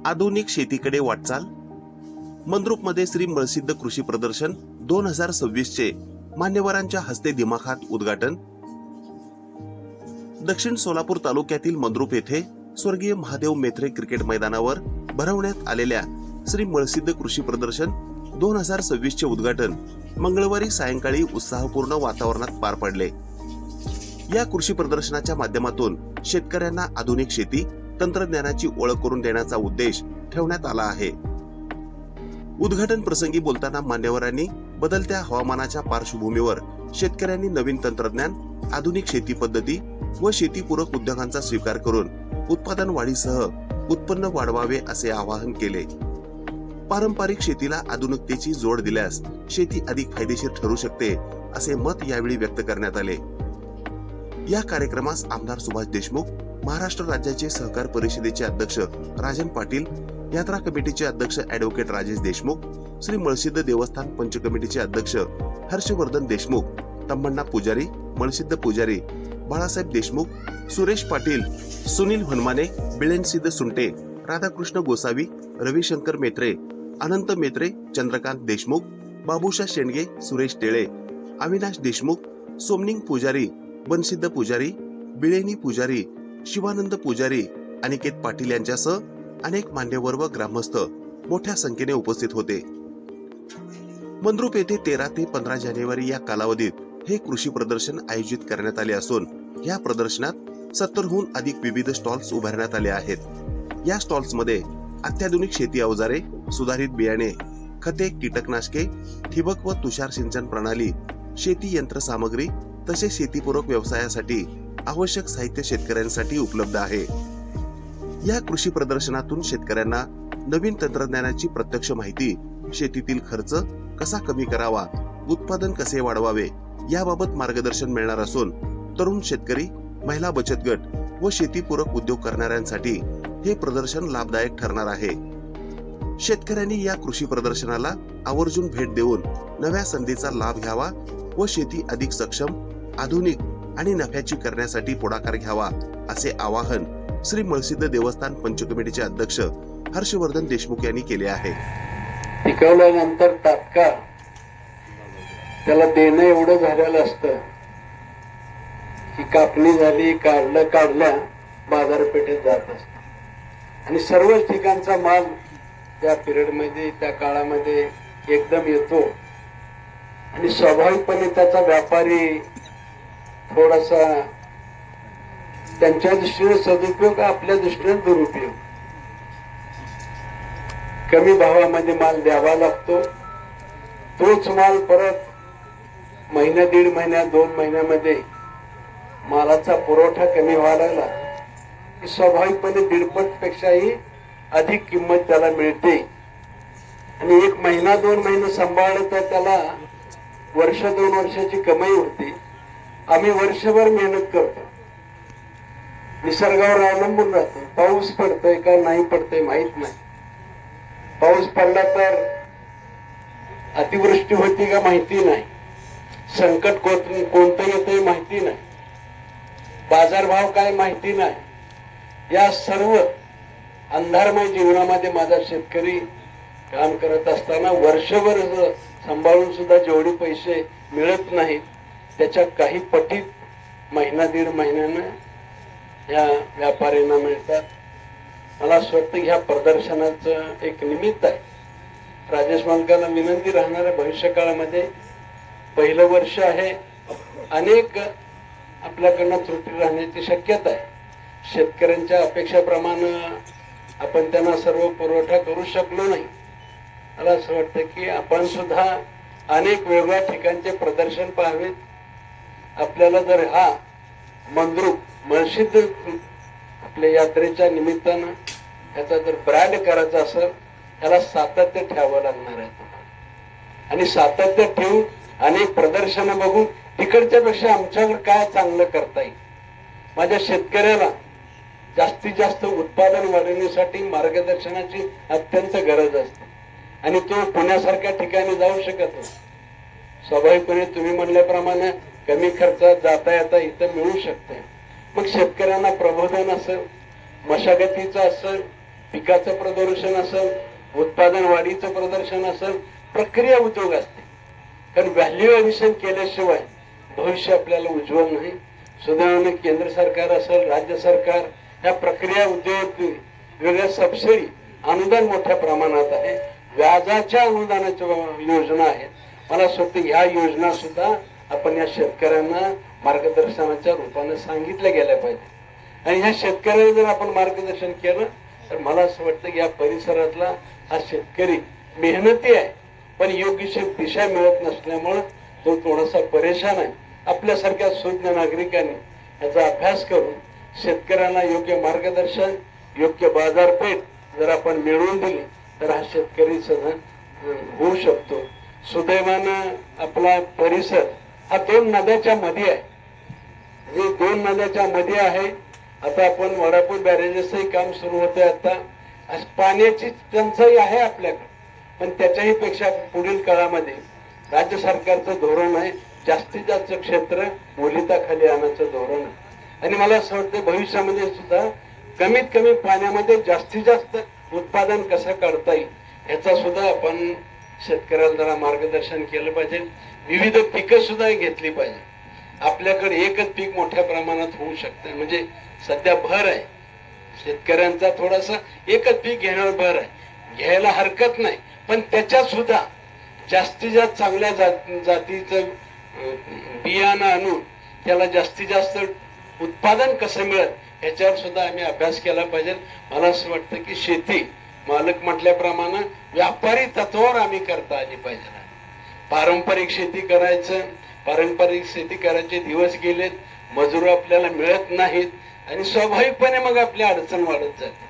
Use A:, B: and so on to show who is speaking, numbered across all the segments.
A: आधुनिक शेतीकडे वाटचाल. मंद्रुपमध्ये श्री मळसिद्ध कृषी प्रदर्शन 2026 चे मान्यवरांच्या हस्ते दिमाखात उद्घाटन. दक्षिण सोलापूर तालुक्यातील मंद्रुप येथे स्वर्गीय महादेव मेत्रे क्रिकेट मैदानावर भरवण्यात आलेल्या श्री मळसिद्ध कृषी प्रदर्शन 2026 चे उद्घाटन मंगळवारी सायंकाळी उत्साहपूर्ण वातावरणात पार पडले. या कृषी प्रदर्शनाच्या माध्यमातून शेतकऱ्यांना आधुनिक शेती तंत्रज्ञानाची ओळख करून देण्याचा उद्देश ठेवण्यात आला आहे. उद्घाटन प्रसंगी बोलताना मान्यवरांनी बदलत्या हवामानाच्या पार्श्वभूमीवर शेतकऱ्यांनी नवीन तंत्रज्ञान, आधुनिक शेती पद्धती व शेतीपूरक उद्योगांचा स्वीकार करून उत्पादन वाढीसह उत्पन्न वाढवावे असे आवाहन केले. पारंपरिक शेतीला आधुनिकतेची जोड दिल्यास शेती अधिक फायदेशीर ठरू शकते असे मत यावेळी व्यक्त करण्यात आले. या कार्यक्रमास आमदार सुभाष देशमुख, महाराष्ट्र राज्याचे सहकार परिषदेचे अध्यक्ष राजन पाटील, यात्रा कमिटीचे अध्यक्ष ॲडव्होकेट राजेश देशमुख, श्री मळसिद्ध देवस्थान पंच कमिटीचे अध्यक्ष हर्षवर्धन देशमुख, तम्मण्णा पुजारी, मळसिद्ध पुजारी, बाळासाहेब देशमुख, सुरेश पाटील, सुनील हनुमाने, बिळेनसिद्ध सुंटे, राधाकृष्ण गोसावी, रविशंकर मेत्रे, अनंत मेत्रे, चंद्रकांत देशमुख, बाबूशा शेंडगे, सुरेश टेळे, अविनाश देशमुख, सोमनिंग पुजारी, बनसिद्ध पुजारी, बिळेनी पुजारी, शिवानंद पुजारी, अनिकेत पाटील यांच्यासह अनेक मान्यवर व ग्रामस्थ मोठ्या संख्येने उपस्थित होते. मंद्रुप येथे 13 ते 15 जानेवारी या कालावधीत हे कृषी प्रदर्शन आयोजित करण्यात आले असून या प्रदर्शनात 70हून अधिक विविध स्टॉल्स उभारण्यात आले आहेत. या स्टॉल्स मध्ये अत्याधुनिक शेती अवजारे, सुधारित बियाणे, खते, कीटकनाशके, ठिबक व तुषार सिंचन प्रणाली, शेती यंत्रसामग्री तसेच शेतीपूरक व्यवसायासाठी आवश्यक साहित्य शेतकऱ्यांसाठी उपलब्ध आहे. या कृषी प्रदर्शनातून शेतकऱ्यांना नवीन तंत्रज्ञानाची प्रत्यक्ष माहिती, शेतीतील खर्च कसा कमी करावा, उत्पादन कसे वाढवावे याबाबत मार्गदर्शन मिळणार असून तरुण शेतकरी, महिला बचत गट व शेतीपूरक उद्योग करणाऱ्यांसाठी हे प्रदर्शन लाभदायक ठरणार आहे. शेतकऱ्यांनी या कृषी प्रदर्शनाला आवर्जून भेट देऊन नव्या संधीचा लाभ घ्यावा व शेती अधिक सक्षम, आधुनिक आणि नफ्याची करण्यासाठी पुढाकार घ्यावा असे आवाहन श्री मळसिद्ध देवस्थान पंच कमिटीचे अध्यक्ष हर्षवर्धन देशमुख यांनी केले आहे.
B: पिकवल्यानंतर तात्काळ त्याला देणं एवढं झालेलं असतं की कापणी झाली, काढल्या बाजारपेठेत जात असत आणि सर्वच ठिकाणचा माल त्या पिरियड मध्ये, त्या काळामध्ये एकदम येतो आणि स्वाभाविकपणे त्याचा व्यापारी थोडासा त्यांच्या दृष्टीने सदुपयोग, आपल्या दृष्टीने दुरुपयोग, कमी भावामध्ये माल द्यावा लागतो. तोच माल परत महिना, दीड महिन्या, 2 महिन्यामध्ये मालाचा पुरवठा कमी व्हायला लागला की स्वाभाविकपणे 1.5 पेक्षाही अधिक किंमत त्याला मिळते आणि 1 महिना, 2 महिने सांभाळलं तर त्याला वर्ष, 2 वर्षाची कमाई होती. आम्ही वर्षभर मेहनत करतो, निसर्गावर अवलंबून राहतो. पाऊस पडतोय का नाही पडतोय माहित नाही. पाऊस पडला तर अतिवृष्टी होती का माहिती नाही. संकट कोणतं येतंय माहिती नाही. बाजारभाव काय माहिती नाही. या सर्व अंधारमय जीवनामध्ये माझा शेतकरी काम करत असताना वर्षभर सांभाळून सुद्धा जेवढे पैसे मिळत नाहीत त्याच्या काही पटीत महिना, दीड महिन्यानं या व्यापाऱ्यांना मिळतात. मला असं वाटतं ह्या प्रदर्शनाचं एक निमित्त आहे. राजेश मालकाला विनंती राहणार आहे, भविष्य काळामध्ये पहिलं वर्ष आहे, अनेक आपल्याकडनं त्रुटी राहण्याची शक्यता आहे. शेतकऱ्यांच्या अपेक्षेप्रमाणे आपण त्यांना सर्व पुरवठा करू शकलो नाही. मला असं वाटतं की आपण सुद्धा अनेक वेगवेगळ्या ठिकाणचे प्रदर्शन पाहावेत. आपल्याला जर हा मंद्रुप मळसिद्ध आपल्या यात्रेच्या निमित्तानं याचा जर ब्रँड करायचा असेल, त्याला सातत्य ठेवावं लागणार आहे आणि सातत्य ठेवून अनेक प्रदर्शनं बघून तिकडच्या पेक्षा आमच्याकडे काय चांगलं करता येईल, माझ्या शेतकऱ्याला जास्तीत जास्त उत्पादन वाढवण्यासाठी मार्गदर्शनाची अत्यंत गरज असते आणि तो पुण्यासारख्या ठिकाणी जाऊ शकत नाही. स्वाभाविकपणे तुम्ही म्हणल्याप्रमाणे कमी खर्चात जाता येता इथं मिळू शकते. मग शेतकऱ्यांना प्रबोधन असेल, मशागतीचं असेल, पिकाचं प्रदर्शन असेल, उत्पादन वाढीचं प्रदर्शन असेल, प्रक्रिया उद्योग असते. कारण व्हॅल्यू ऍडिशन केल्याशिवाय भविष्य आपल्याला उज्ज्वल नाही. सुदैवाने केंद्र सरकार असेल, राज्य सरकार ह्या प्रक्रिया उद्योग वेगळ्या सबसिडी अनुदान मोठ्या प्रमाणात आहे. व्याजाच्या अनुदानाच्या योजना आहेत. मला असं वाटतं ह्या योजना सुद्धा आपण या शेतकऱ्यांना मार्गदर्शनाच्या रूपाने सांगितल्या गेल्या पाहिजे. आणि ह्या शेतकऱ्याला जर आपण मार्गदर्शन केलं तर मला असं वाटतं की या परिसरातला हा शेतकरी मेहनती आहे, पण योग्य दिशा मिळत नसल्यामुळे तो थोडासा परेशान आहे. आपल्यासारख्या सुज्ञ नागरिकांनी याचा अभ्यास करून शेतकऱ्यांना योग्य मार्गदर्शन, योग्य बाजारपेठ जर आपण मिळवून दिली तर हा शेतकरी सगळं होऊ शकतो. सुदैवानं आपला परिसर हा 2 नद्याच्या मध्ये आहे. जे 2 नद्याच्या मध्ये आहे. आता आपण वडापूर बॅरेजेसही काम सुरू होते. आता पाण्याची टंचाई आहे आपल्याकडे, पण त्याच्याही पेक्षा पुढील काळामध्ये राज्य सरकारचं धोरण आहे जास्तीत जास्त क्षेत्र ओलिताखाली आणायचं धोरण आहे. आणि मला असं वाटतं भविष्यामध्ये सुद्धा कमीत कमी पाण्यामध्ये जास्तीत जास्त उत्पादन कसं काढता येईल याचा सुद्धा आपण शेतकऱ्याला जरा मार्गदर्शन केलं पाहिजे. विविध पिकं सुद्धा घेतली पाहिजे. आपल्याकडे एकच पीक मोठ्या प्रमाणात होऊ शकतं. म्हणजे सध्या भर आहे शेतकऱ्यांचा, थोडासा एकच पीक घेण्यावर भर आहे. घ्यायला हरकत नाही, पण त्याच्यात सुद्धा जास्तीत जास्त चांगल्या जातीचं बियाणं आणून त्याला जास्तीत जास्त उत्पादन कसं मिळत याच्यावर सुद्धा आम्ही अभ्यास केला पाहिजे. मला असं वाटतं की शेती मालक म्हटल्याप्रमाणे व्यापारी तत्वावर आम्ही करता आली पाहिजे. पारंपरिक शेती करायचं, पारंपरिक शेती करायचे दिवस गेलेत, मजूर आपल्याला मिळत नाहीत आणि स्वाभाविकपणे मग आपल्या अडचण वाढत जाते.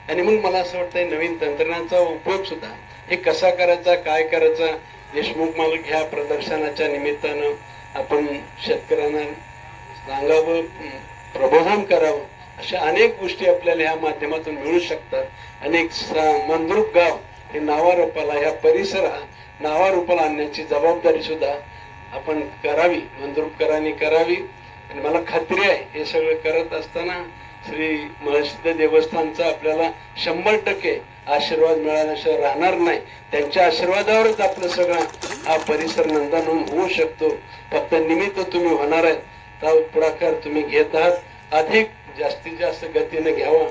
B: आणि मग मला असं वाटतं नवीन तंत्रज्ञानाचा उपयोग सुद्धा हे कसा करायचा, काय करायचा, देशमुख मालक ह्या प्रदर्शनाच्या निमित्तानं आपण शेतकऱ्यांना सांगावं, प्रबोधन करावं. अशा अनेक गोष्टी आपल्याला ह्या माध्यमातून मिळू शकतात. अनेक मंद्रुप गाव हे नावारूपाला, ह्या परिसर नावारूपाला आणण्याची जबाबदारी सुद्धा आपण करावी, मंद्रुपकरांनी करावी. आणि मला खात्री आहे हे सगळं करत असताना श्री महसिद्ध देवस्थानचा आपल्याला 100% आशीर्वाद मिळाल्याशिवाय राहणार नाही. त्यांच्या आशीर्वादावरच आपलं सगळं हा परिसर नंदनवन होऊ शकतो. फक्त निमित्त तुम्ही होणार आहेत, पुढाकार तुम्ही घेत आहात. अधिक जास्तीत जास्त गतीने घ्यावा